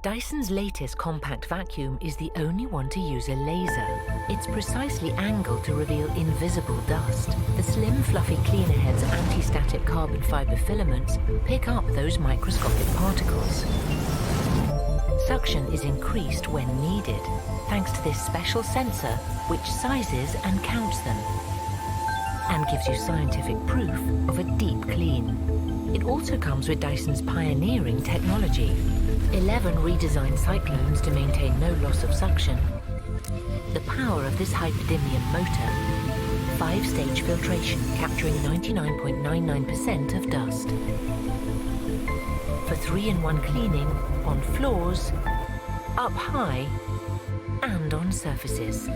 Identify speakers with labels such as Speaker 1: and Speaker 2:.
Speaker 1: Dyson's latest compact vacuum is the only one to use a laser. It's precisely angled to reveal invisible dust. The slim, fluffy cleaner head's anti-static carbon fiber filaments pick up those microscopic particles. Suction is increased when needed, thanks to this special sensor which sizes and counts them, and gives you scientific proof of a deep clean. It also comes with Dyson's pioneering technology. 11 redesigned cyclones to maintain no loss of suction. The power of this hyperdymium motor. 5-stage filtration capturing 99.99% of dust. For 3-in-1 cleaning on floors, up high, and on surfaces.